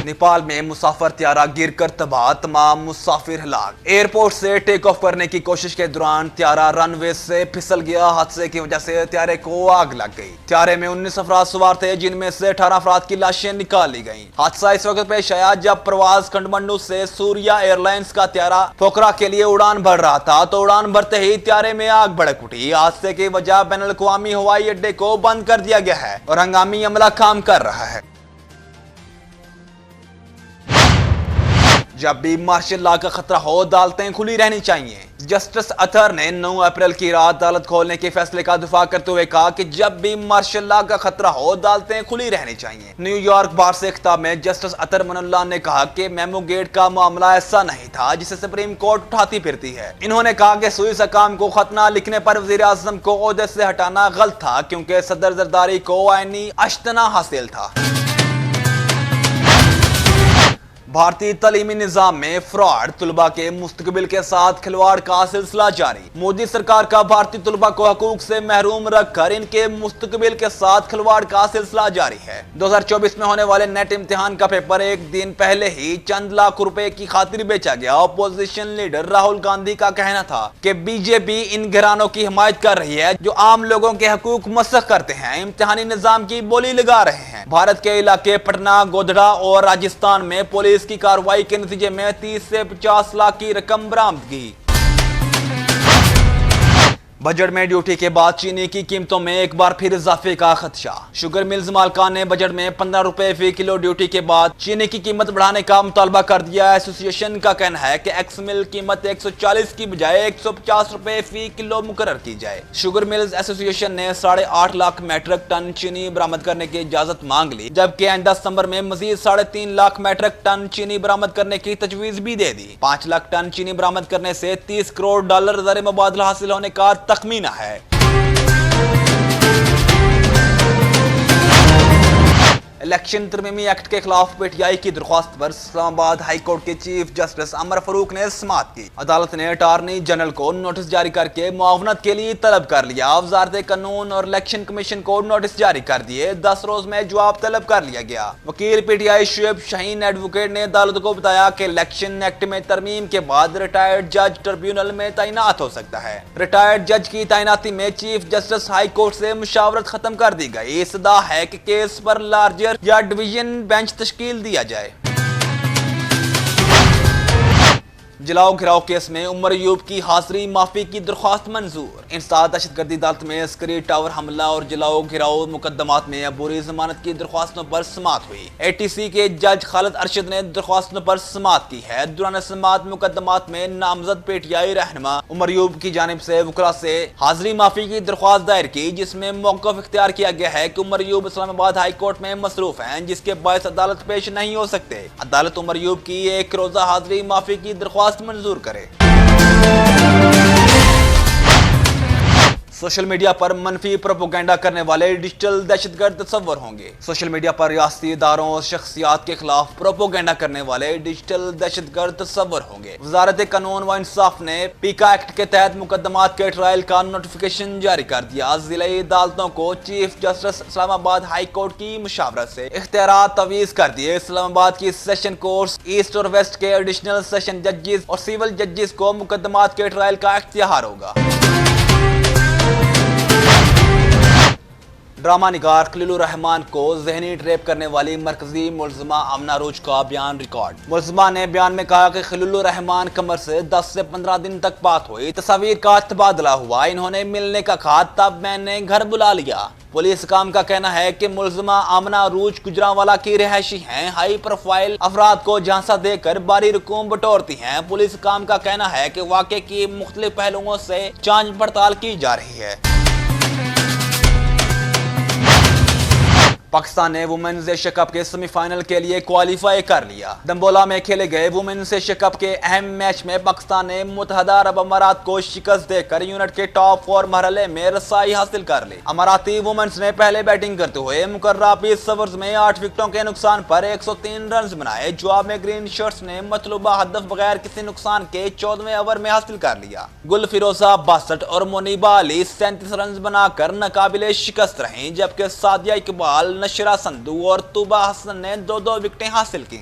नेपाल में मुसाफिर त्यारा गिर कर तबाह, तमाम मुसाफिर हलाक। एयरपोर्ट से टेक ऑफ करने की कोशिश के दौरान त्यारा रनवे से फिसल गया। हादसे की वजह से त्यारे को आग लग गई। त्यारे में 19 अफराद सवार थे, जिनमें से 18 अफराद की लाशें निकाल ली गईं। हादसा इस वक्त पेश आया जब प्रवास काठमांडू से सूर्या एयरलाइंस का त्यारा पोखरा के लिए उड़ान भर रहा था, तो उड़ान भरते ही त्यारे में आग भड़क उठी। हादसे की वजह बैनुल अक़वामी हवाई अड्डे को बंद कर दिया गया है और हंगामी अमला काम कर रहा है। जब भी मार्शल लॉ का खतरा हो, अदालतें खुली रहनी चाहिए। जस्टिस अतहर ने 9 अप्रैल की रात अदालत खोलने के फैसले का दिफा करते हुए कहा कि जब भी मार्शल लॉ का खतरा हो, अदालतें खुली रहनी चाहिए। न्यूयॉर्क बार से खिताब में जस्टिस अतहर मनउल्लाह ने कहा कि मेमो गेट का मामला ऐसा नहीं था जिसे सुप्रीम कोर्ट उठाती फिरती है। इन्होंने कहा कि सुइस हकाम को खत न लिखने पर वजीर आजम को ओहदे से हटाना गलत था, क्योंकि सदर जरदारी को आईनी अश्तना हासिल था। भारतीय तालीमी निजाम में फ्रॉड, तलबा के मुस्तकबिल के साथ खिलवाड़ का सिलसिला जारी। मोदी सरकार का भारतीय तलबा को हकूक से महरूम रखकर इनके मुस्तकबिल के साथ खिलवाड़ का सिलसिला जारी है। 2024 में होने वाले नेट इम्तिहान का पेपर एक दिन पहले ही चंद लाख रुपए की खातिर बेचा गया। अपोजिशन लीडर राहुल गांधी का कहना था कि बीजेपी इन घरानों की हिमायत कर रही है जो आम लोगों के हकूक मसख करते हैं, इम्तिहानी निजाम की बोली लगा रहे हैं। भारत के इलाके पटना, गोधरा और राजस्थान में पुलिस की कार्रवाई के नतीजे में 30 से 50 लाख की रकम बरामदगी। बजट में ड्यूटी के बाद चीनी की कीमतों में एक बार फिर इजाफे का खदशा। शुगर मिल्स मालकान ने बजट में 15 रुपए फी किलो ड्यूटी के बाद चीनी की कीमत बढ़ाने का मुतालबा कर दिया। एसोसिएशन का कहना है कि एक्स मिल कीमत 140 की बजाय 150 रुपए फी किलो मुकर्रर की जाए। शुगर मिल्स एसोसिएशन ने 8.5 लाख मैट्रिक टन चीनी बरामद करने की इजाजत मांग ली, जबकि आइंदा सितंबर में मजीद 3.5 लाख मैट्रिक टन चीनी बरामद करने की तजवीज भी दे दी। 5 लाख टन चीनी बरामद करने से $30 करोड़ ज़र मुबादला हासिल होने का तखमीना है। इलेक्शन तरमीमी एक्ट के खिलाफ पीटीआई की दरख्वास्त पर इस्लामाबाद हाई कोर्ट के चीफ जस्टिस अमर फारूक ने समाअत की। अदालत ने अटार्नी जनरल को नोटिस जारी करके मुआवनत के लिए तलब कर लिया। वजारत कानून और इलेक्शन कमीशन को नोटिस जारी कर दिए। 10 रोज में जवाब तलब कर लिया गया। वकील पीटीआई शुएब शाहीन एडवोकेट ने अदालत को बताया कि इलेक्शन एक्ट में तरमीम के बाद रिटायर्ड जज ट्रिब्यूनल में तैनात हो सकता है। रिटायर्ड जज की तैनाती में चीफ जस्टिस हाई कोर्ट से मुशावरत खत्म कर दी गई। सदा है कि केस पर लार्जर या डिवीजन बेंच तश्कील दिया जाए। जलाओ घिराव केस में उमर अयूब की हाजिरी माफी की दरख्वास्त मंजूर। इंसदाद दहशतगर्दी अदालत में अस्करी टावर हमला और जलाओ घिराव मुकदमात में अबूरी जमानत की दरख्वास्तों पर समाअत हुई। एटीसी के जज खालिद अरशद ने दरख्वास्तों पर समाअत की है। दौरान समाअत मुकदमात में नामजद पीटीआई रहनुमा उमर अयूब की जानिब से वकला से हाजिरी माफी की दरख्वास्त दायर की, जिसमें मौक़िफ़ इख्तियार किया गया है कि उमर अयूब इस्लामाबाद हाई कोर्ट में मसरूफ हैं, जिसके बायस अदालत पेश नहीं हो सकते। अदालत उमर अयूब की एक रोजा हाजिरी माफी की दरख्वास्त मंजूर करे। सोशल मीडिया पर मनफी प्रोपोगेंडा करने वाले डिजिटल दहशतगर्द तस्वर होंगे। सोशल मीडिया पर रियासती इदारों और शख्सियात के खिलाफ प्रोपोगेंडा करने वाले डिजिटल दहशतगर्द तस्वर होंगे। वजारत कानून व इंसाफ ने पीका एक्ट के तहत मुकदमात के ट्रायल का नोटिफिकेशन जारी कर दिया। जिले अदालतों को chief justice Islamabad high court की मुशावरत से इख्तियारात तवीज़ कर दिए। इस्लामाबाद की सेशन कोर्ट्स, ईस्ट और वेस्ट के एडिशनल सेशन जजेस और सिविल जजेस को मुकदमात के ट्रायल का इख्तियार होगा। ड्रामा निगार खलीलुर रहमान को जहनी ट्रेप करने वाली मरकजी मुलजिमा आमना रूज का बयान रिकॉर्ड। मुलजिमा ने बयान में कहा कि खलीलुर रहमान कमर से 10 से 15 दिन तक बात हुई, तस्वीर का तबादला हुआ, इन्होंने मिलने का कहा, तब मैंने घर बुला लिया। पुलिस काम का कहना है कि मुलजिमा आमना रूज गुजरांवाला की रिहायशी हैं। हाई प्रोफाइल अफराद को झांसा देकर बारी रकूम बटोरती हैं। पुलिस काम का कहना है कि वाक़े की मुख्तलिफ पहलुओं से जांच पड़ताल की जा रही है। पाकिस्तान ने वुमेन्स एशिया कप के सेमीफाइनल के लिए क्वालिफाई कर लिया। दंबोला में खेले गए वुमेन्स एशिया कप के अहम मैच में पाकिस्तान ने मुत्तहदा अरब अमारात को शिकस्त देकर यूनिट के टॉप 4 मरहले में रसाई हासिल कर ली। अमाराती वुमेन्स ने पहले बैटिंग करते हुए मुकर्ररा 20 ओवर्स में 8 विकेटों के नुकसान पर 103 रन बनाए। जवाब में ग्रीन शर्ट्स ने मतलूबा हदफ बगैर किसी नुकसान के 14वें ओवर में हासिल कर लिया। गुल फिरोजा 62 और मुनीबा अली 37 रन बनाकर नाकाबिले शिकस्त रहीं, जबकि सादिया इकबाल, नशरा संधू और तुबा हसन ने 2-2 विकेटें हासिल की।